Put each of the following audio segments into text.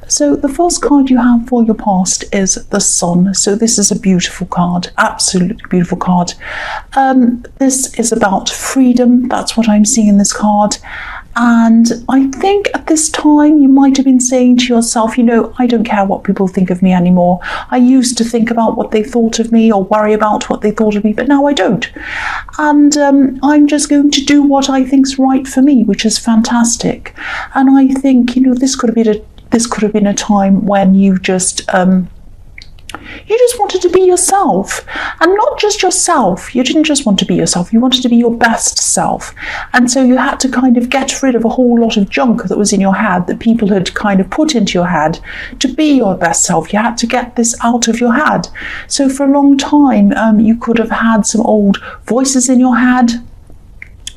So the first card you have for your past is the Sun. So this is a beautiful card, absolutely beautiful card. This is about freedom. That's what I'm seeing in this card. And I think at this time you might have been saying to yourself, I don't care what people think of me anymore. I used to think about what they thought of me or worry about what they thought of me, but now I don't. And I'm just going to do what I think's right for me, which is fantastic. And I think, this could have been a time when you just wanted to be yourself, and not just yourself. You didn't just want to be yourself, you wanted to be your best self. And so you had to kind of get rid of a whole lot of junk that was in your head that people had kind of put into your head to be your best self. You had to get this out of your head. So for a long time, you could have had some old voices in your head.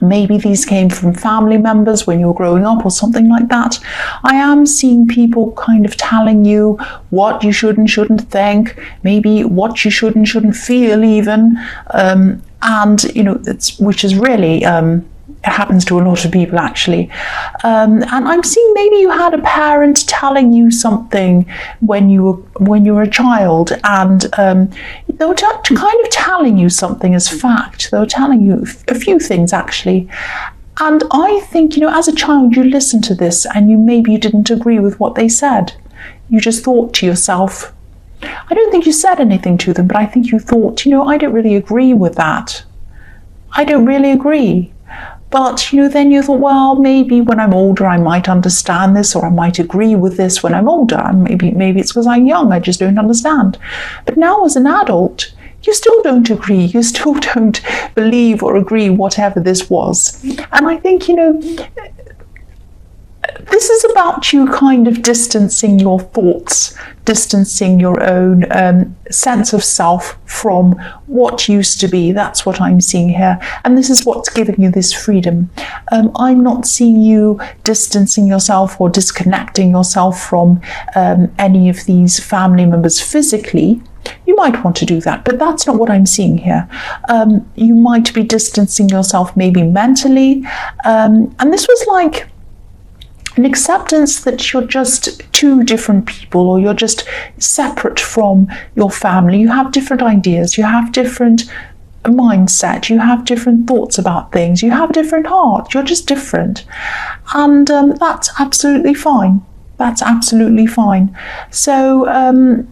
Maybe these came from family members when you were growing up or something like that. I am seeing people kind of telling you what you should and shouldn't think, maybe what you should and shouldn't feel even, which is really, it happens to a lot of people actually. And I'm seeing maybe you had a parent telling you something when you were a child, and they were kind of telling you something as fact. They were telling you a few things actually. And I think, as a child, you listened to this and maybe you didn't agree with what they said. You just thought to yourself, I don't think you said anything to them, but I think you thought, I don't really agree with that. I don't really agree. But, then you thought, well, maybe when I'm older, I might understand this, or I might agree with this when I'm older. And maybe it's because I'm young, I just don't understand. But now as an adult, you still don't agree. You still don't believe or agree whatever this was. And I think, this is about you kind of distancing your thoughts, distancing your own sense of self from what used to be. That's what I'm seeing here. And this is what's giving you this freedom. I'm not seeing you distancing yourself or disconnecting yourself from any of these family members physically. You might want to do that, but that's not what I'm seeing here. You might be distancing yourself maybe mentally. And this was like an acceptance that you're just two different people, or you're just separate from your family. You have different ideas, you have different mindset, you have different thoughts about things, you have a different heart, you're just different. And that's absolutely fine. That's absolutely fine. So,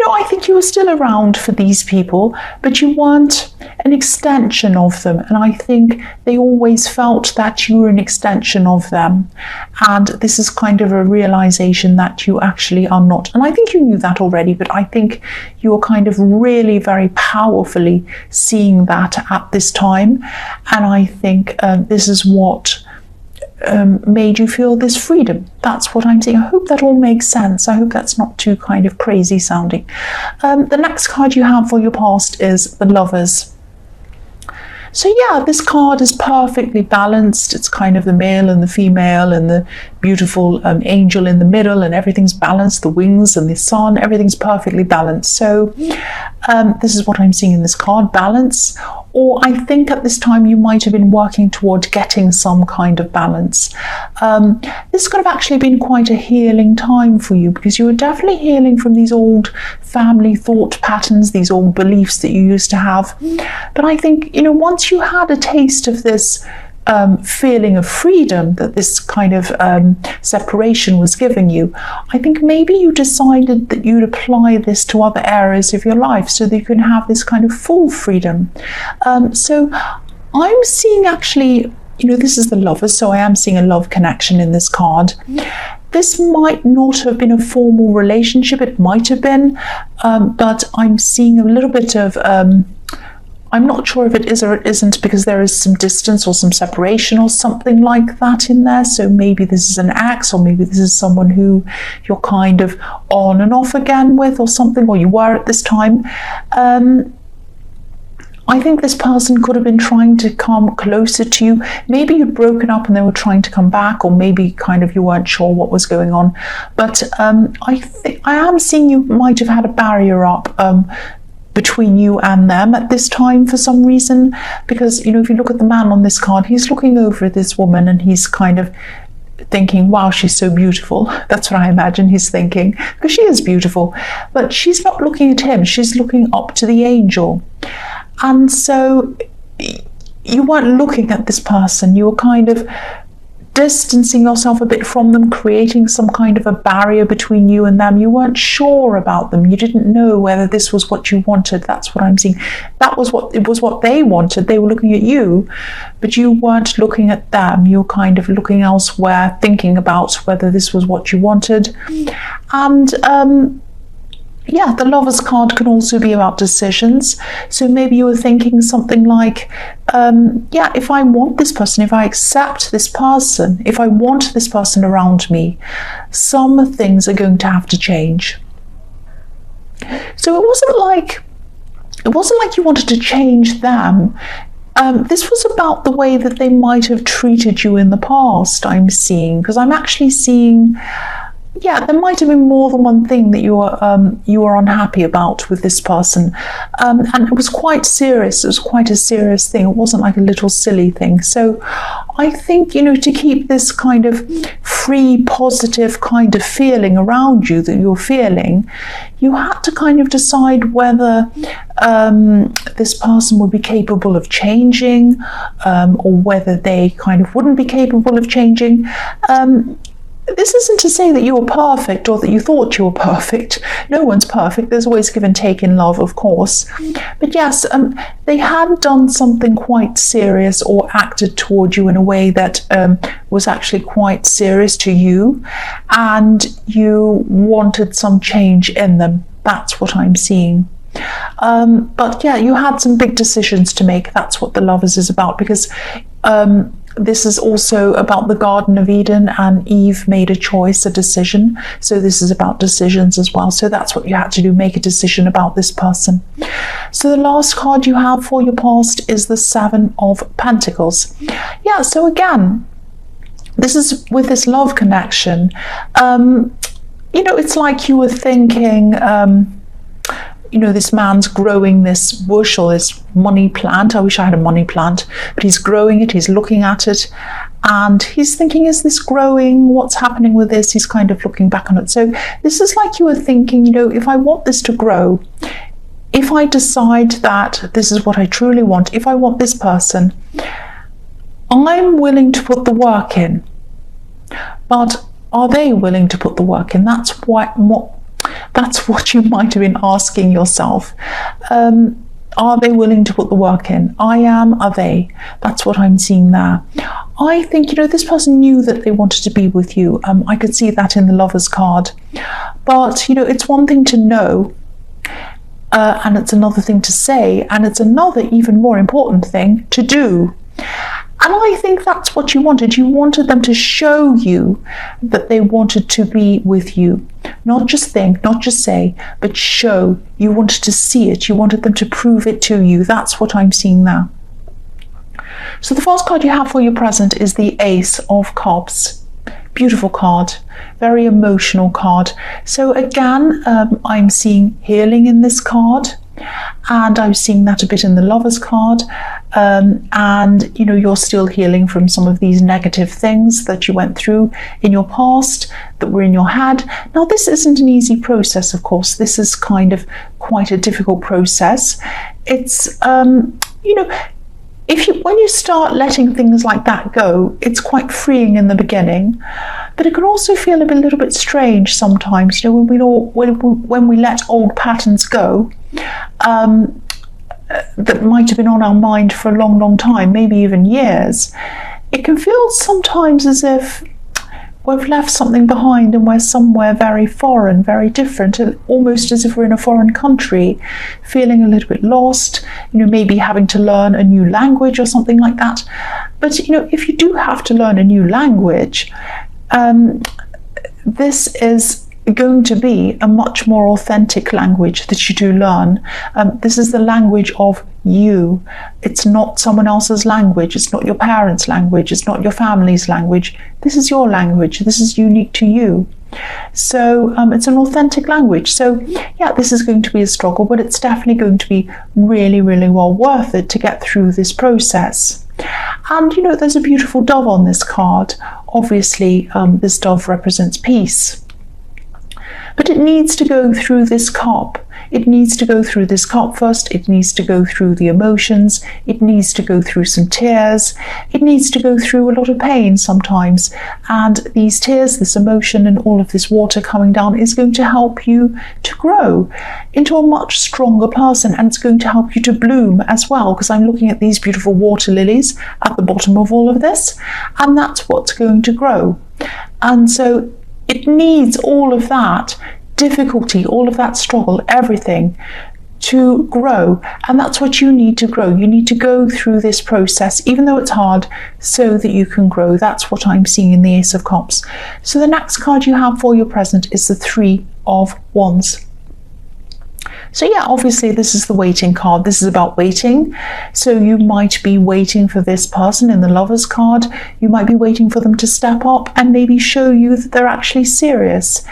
I think you were still around for these people, but you weren't an extension of them. And I think they always felt that you were an extension of them. And this is kind of a realization that you actually are not. And I think you knew that already, but I think you're kind of really very powerfully seeing that at this time. And I think this is what made you feel this freedom. That's what I'm saying. I hope that all makes sense. I hope that's not too kind of crazy sounding. The next card you have for your past is the Lovers. So yeah, this card is perfectly balanced. It's kind of the male and the female and the beautiful angel in the middle, and everything's balanced. The wings and the sun, everything's perfectly balanced. So this is what I'm seeing in this card, balance. Or I think at this time you might have been working toward getting some kind of balance. This could have actually been quite a healing time for you, because you were definitely healing from these old family thought patterns, these old beliefs that you used to have. But I think, once you had a taste of this feeling of freedom that this kind of separation was giving you, I think maybe you decided that you'd apply this to other areas of your life so that you can have this kind of full freedom. So I'm seeing actually, this is the Lovers, so I am seeing a love connection in this card. This might not have been a formal relationship, it might have been, but I'm seeing a little bit of I'm not sure if it is or it isn't, because there is some distance or some separation or something like that in there. So maybe this is an ex, or maybe this is someone who you're kind of on and off again with or something, or you were at this time. I think this person could have been trying to come closer to you. Maybe you'd broken up and they were trying to come back, or maybe kind of you weren't sure what was going on. But I am seeing you might have had a barrier up between you and them at this time for some reason, because if you look at the man on this card, he's looking over at this woman and he's kind of thinking, wow, she's so beautiful. That's what I imagine he's thinking, because she is beautiful. But she's not looking at him, she's looking up to the angel. And so you weren't looking at this person, you were kind of distancing yourself a bit from them, creating some kind of a barrier between you and them. You weren't sure about them. You didn't know whether this was what you wanted. That's what I'm seeing. It was what they wanted. They were looking at you, but you weren't looking at them. You were kind of looking elsewhere, thinking about whether this was what you wanted. And yeah, the Lover's card can also be about decisions. So maybe you were thinking something like, yeah, if I want this person, if I accept this person, if I want this person around me, some things are going to have to change. So it wasn't like you wanted to change them. This was about the way that they might have treated you in the past, I'm seeing, because I'm actually seeing, yeah, there might have been more than one thing that you were unhappy about with this person, and it was quite serious. It was quite a serious thing. It wasn't like a little silly thing. So I think, to keep this kind of free, positive kind of feeling around you that you're feeling, you had to kind of decide whether this person would be capable of changing, or whether they kind of wouldn't be capable of changing. This isn't to say that you were perfect or that you thought you were perfect. No one's perfect. There's always give and take in love, of course. But yes, they had done something quite serious or acted toward you in a way that was actually quite serious to you, and you wanted some change in them. That's what I'm seeing. But yeah, you had some big decisions to make. That's what the Lovers is about, because this is also about the Garden of Eden, and Eve made a choice, a decision. So this is about decisions as well. So that's what you had to do, make a decision about this person. So the last card you have for your past is the Seven of Pentacles. Yeah, so again, this is with this love connection. It's like you were thinking, this man's growing this bush or this money plant. I wish I had a money plant, but he's growing it, he's looking at it, and he's thinking, is this growing? What's happening with this? He's kind of looking back on it. So this is like you were thinking, if I want this to grow, if I decide that this is what I truly want, if I want this person, I'm willing to put the work in. But are they willing to put the work in? That's what you might have been asking yourself. Are they willing to put the work in? I am. Are they? That's what I'm seeing there. I think, this person knew that they wanted to be with you. I could see that in the Lover's card. But, it's one thing to know, and it's another thing to say, and it's another even more important thing to do. And I think that's what you wanted. You wanted them to show you that they wanted to be with you. Not just think, not just say, but show. You wanted to see it. You wanted them to prove it to you. That's what I'm seeing now. So the first card you have for your present is the Ace of Cups. Beautiful card, very emotional card. So again, I'm seeing healing in this card. And I'm seeing that a bit in the Lover's card. And you're still healing from some of these negative things that you went through in your past that were in your head. Now, this isn't an easy process, of course. This is kind of quite a difficult process. It's when you start letting things like that go, it's quite freeing in the beginning, but it can also feel a little bit strange sometimes. When we let old patterns go, that might have been on our mind for a long, long time, maybe even years. It can feel sometimes as if we've left something behind and we're somewhere very foreign, very different, almost as if we're in a foreign country, feeling a little bit lost, maybe having to learn a new language or something like that. But, if you do have to learn a new language, this is going to be a much more authentic language that you do learn. This is the language of you. It's not someone else's language. It's not your parents' language. It's not your family's language. This is your language. This is unique to you. So it's an authentic language. So yeah, this is going to be a struggle, but it's definitely going to be really, really well worth it to get through this process. And there's a beautiful dove on this card. Obviously, this dove represents peace. But it needs to go through this cup. It needs to go through this cup first. It needs to go through the emotions. It needs to go through some tears. It needs to go through a lot of pain sometimes. And these tears, this emotion, and all of this water coming down is going to help you to grow into a much stronger person. And it's going to help you to bloom as well, because I'm looking at these beautiful water lilies at the bottom of all of this. And that's what's going to grow. And so it needs all of that difficulty, all of that struggle, everything to grow. And that's what you need to grow. You need to go through this process, even though it's hard, so that you can grow. That's what I'm seeing in the Ace of Cups. So the next card you have for your present is the Three of Wands. So yeah, obviously this is the waiting card. This is about waiting. So you might be waiting for this person in the Lovers card. You might be waiting for them to step up and maybe show you that they're actually serious.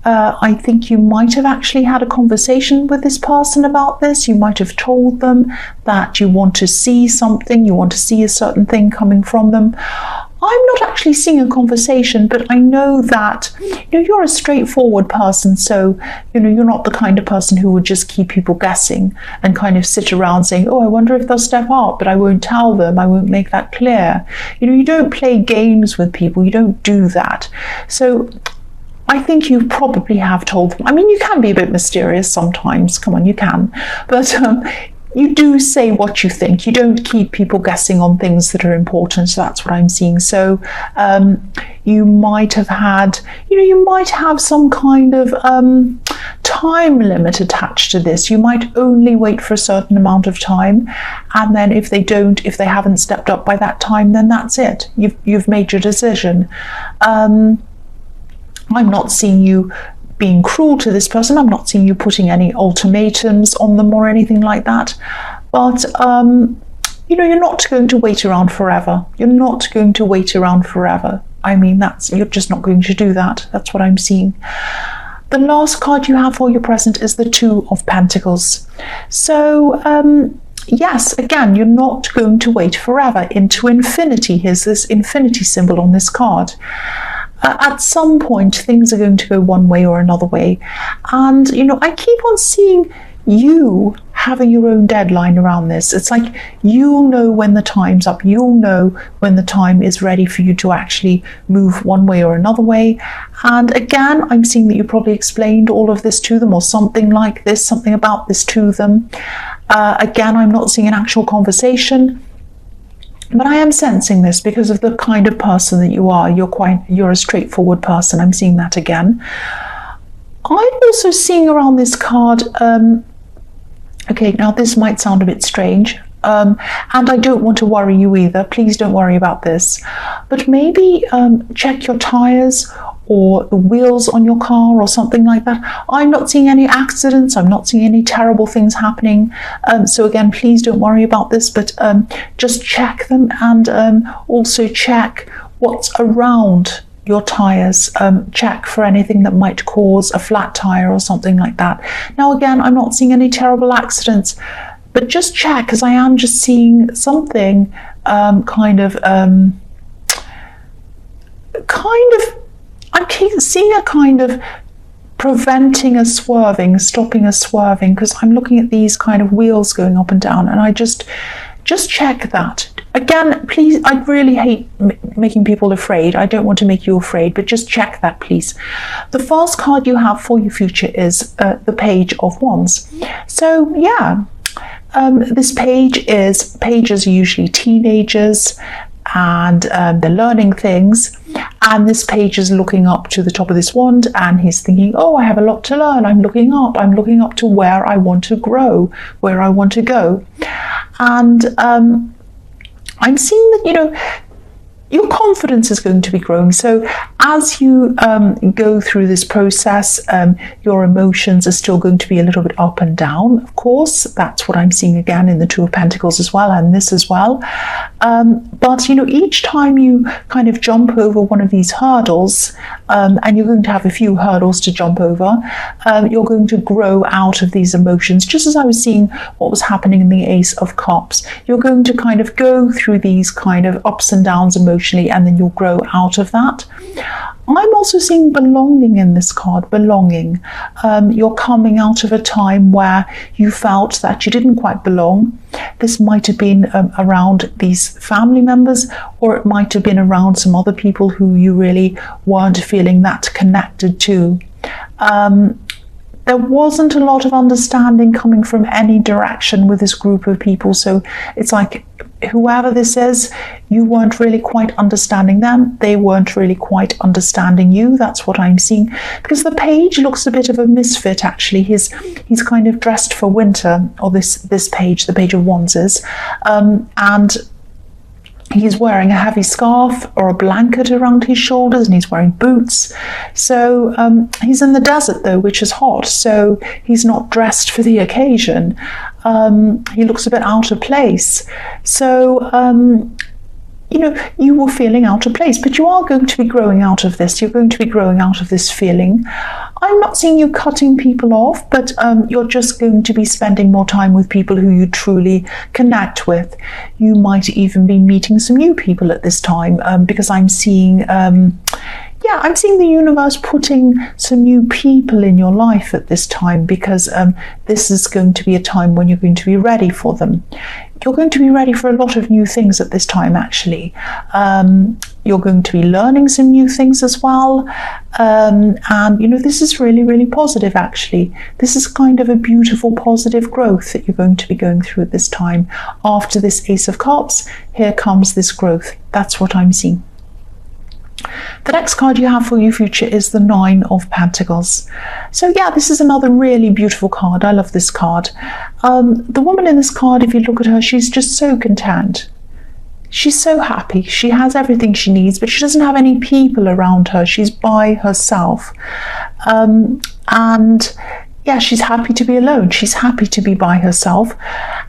I think you might have actually had a conversation with this person about this. You might have told them that you want to see something, you want to see a certain thing coming from them. I'm not actually seeing a conversation, but I know that you're a straightforward person, so you're not the kind of person who would just keep people guessing and kind of sit around saying, oh, I wonder if they'll step up, but I won't tell them, I won't make that clear. You don't play games with people, you don't do that. So I think you probably have told them. I mean, you can be a bit mysterious sometimes. Come on, you can. But you do say what you think. You don't keep people guessing on things that are important. So that's what I'm seeing. So you might have had, you might have some kind of time limit attached to this. You might only wait for a certain amount of time. And then if they haven't stepped up by that time, then that's it. You've made your decision. I'm not seeing you being cruel to this person. I'm not seeing you putting any ultimatums on them or anything like that. But, you're not going to wait around forever. You're not going to wait around forever. I mean, you're just not going to do that. That's what I'm seeing. The last card you have for your present is the Two of Pentacles. So, yes, again, you're not going to wait forever into infinity. Here's this infinity symbol on this card. At some point, things are going to go one way or another way. And, I keep on seeing you having your own deadline around this. It's like you'll know when the time's up. You'll know when the time is ready for you to actually move one way or another way. And again, I'm seeing that you probably explained all of this to them or something like this, something about this to them. Again, I'm not seeing an actual conversation. But I am sensing this because of the kind of person that you are. You're a straightforward person. I'm seeing that again. I'm also seeing around this card, okay, now this might sound a bit strange, and I don't want to worry you either. Please don't worry about this. But maybe check your tires or the wheels on your car or something like that. I'm not seeing any accidents. I'm not seeing any terrible things happening. So again, please don't worry about this, but just check them and also check what's around your tires. Check for anything that might cause a flat tire or something like that. Now again, I'm not seeing any terrible accidents, but just check, because I am just seeing something I'm seeing a kind of preventing a swerving, stopping a swerving, because I'm looking at these kind of wheels going up and down, and I just check that. Again, please, I really hate making people afraid. I don't want to make you afraid, but just check that, please. The first card you have for your future is the Page of Wands. So yeah, this pages are usually teenagers, and they're learning things, and this page is looking up to the top of this wand, and he's thinking, oh, I have a lot to learn. I'm looking up to where I want to grow, where I want to go. And I'm seeing that, your confidence is going to be growing. So as you go through this process, your emotions are still going to be a little bit up and down, of course. That's what I'm seeing again in the Two of Pentacles as well, and this as well. But, each time you kind of jump over one of these hurdles, and you're going to have a few hurdles to jump over, you're going to grow out of these emotions, just as I was seeing what was happening in the Ace of Cups. You're going to kind of go through these kind of ups and downs emotionally, and then you'll grow out of that. I'm also seeing belonging in this card, belonging. You're coming out of a time where you felt that you didn't quite belong. This might have been around these family members, or it might have been around some other people who you really weren't feeling that connected to. There wasn't a lot of understanding coming from any direction with this group of people. So it's like, whoever this is, you weren't really quite understanding them. They weren't really quite understanding you. That's what I'm seeing. Because the page looks a bit of a misfit, actually. He's kind of dressed for winter, or this page, the Page of Wands is. And he's wearing a heavy scarf or a blanket around his shoulders, and he's wearing boots. So he's in the desert, though, which is hot. So he's not dressed for the occasion. He looks a bit out of place. So, you were feeling out of place, but you are going to be growing out of this. You're going to be growing out of this feeling. I'm not seeing you cutting people off, but you're just going to be spending more time with people who you truly connect with. You might even be meeting some new people at this time, because I'm seeing I'm seeing the universe putting some new people in your life at this time, because this is going to be a time when you're going to be ready for them. You're going to be ready for a lot of new things at this time, actually. You're going to be learning some new things as well. And, this is really, really positive, actually. This is kind of a beautiful, positive growth that you're going to be going through at this time. After this Ace of Cups, here comes this growth. That's what I'm seeing. The next card you have for your future is the Nine of Pentacles. So this is another really beautiful card. I love this card. The woman in this card, if you look at her, she's just so content. She's so happy. She has everything she needs, but she doesn't have any people around her. She's by herself. She's happy to be alone. She's happy to be by herself.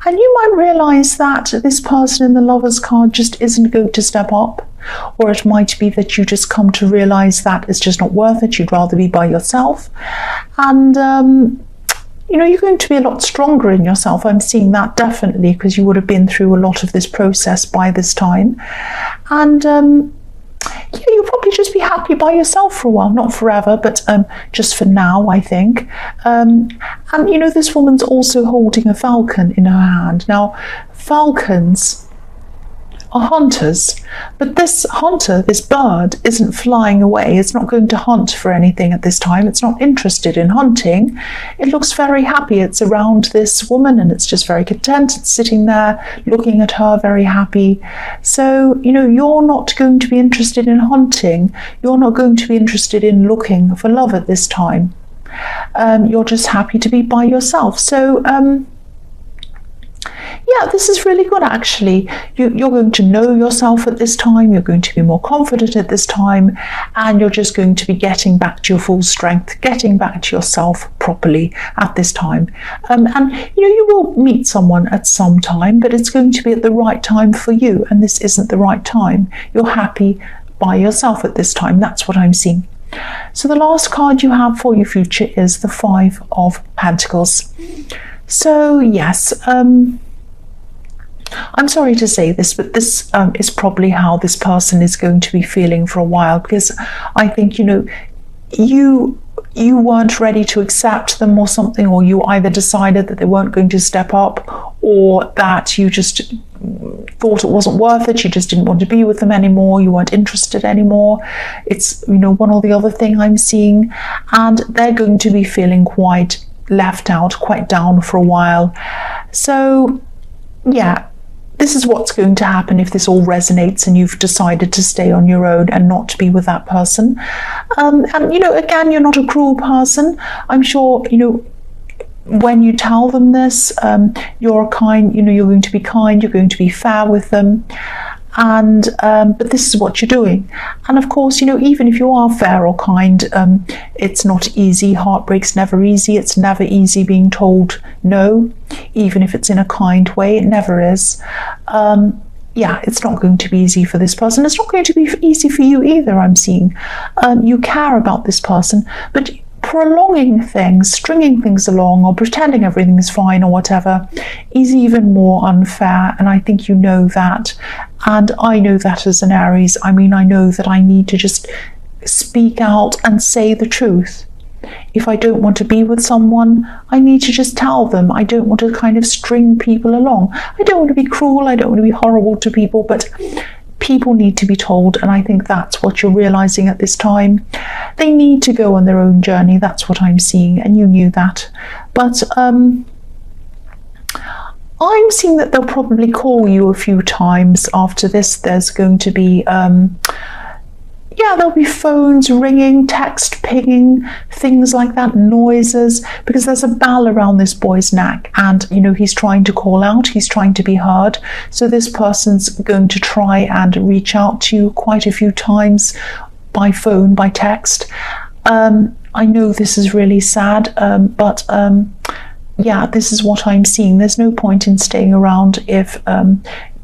And you might realize that this person in the Lovers card just isn't going to step up. Or it might be that you just come to realize that it's just not worth it. You'd rather be by yourself. And, you're going to be a lot stronger in yourself. I'm seeing that definitely, because you would have been through a lot of this process by this time. And, you'll probably just be happy by yourself for a while, not forever, but just for now, I think. This woman's also holding a falcon in her hand. Now, falcons are hunters, but this hunter, this bird, isn't flying away. It's not going to hunt for anything at this time. It's not interested in hunting. It looks very happy. It's around this woman and it's just very content. It's sitting there looking at her, very happy. So, you're not going to be interested in hunting. You're not going to be interested in looking for love at this time. You're just happy to be by yourself. So, this is really good, actually. You're going to know yourself at this time. You're going to be more confident at this time, and you're just going to be getting back to your full strength, getting back to yourself properly at this time. You will meet someone at some time, but it's going to be at the right time for you, and this isn't the right time. You're happy by yourself at this time. That's what I'm seeing. So the last card you have for your future is the Five of Pentacles. So yes, I'm sorry to say this, but this is probably how this person is going to be feeling for a while, because I think, you weren't ready to accept them or something, or you either decided that they weren't going to step up, or that you just thought it wasn't worth it. You just didn't want to be with them anymore. You weren't interested anymore. It's, one or the other thing I'm seeing, and they're going to be feeling quite left out, quite down for a while. So, this is what's going to happen if this all resonates and you've decided to stay on your own and not to be with that person. Again, you're not a cruel person. I'm sure, when you tell them this, you're kind, you're going to be kind, you're going to be fair with them. and but this is what you're doing. And of course, even if you are fair or kind, it's not easy. Heartbreak's never easy. It's never easy being told no, even if it's in a kind way. It never is. Yeah, it's not going to be easy for this person. It's not going to be easy for you either, I'm seeing. You care about this person, but prolonging things, stringing things along, or pretending everything is fine or whatever is even more unfair. And I think you know that. And I know that as an Aries. I mean, I know that I need to just speak out and say the truth. If I don't want to be with someone, I need to just tell them. I don't want to kind of string people along. I don't want to be cruel. I don't want to be horrible to people, but people need to be told. And I think that's what you're realizing at this time. They need to go on their own journey. That's what I'm seeing. And you knew that. But I'm seeing that they'll probably call you a few times after this. There's going to be there'll be phones ringing, text pinging, things like that, noises, because there's a bell around this boy's neck, and he's trying to call out, he's trying to be heard. So this person's going to try and reach out to you quite a few times by phone, by text. I know this is really sad, but this is what I'm seeing. There's no point in staying around if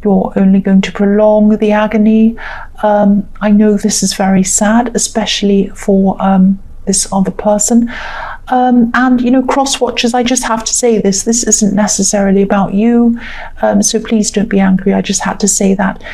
you're only going to prolong the agony. I know this is very sad, especially for this other person. And cross watchers, I just have to say this isn't necessarily about you, so please don't be angry. I just had to say that.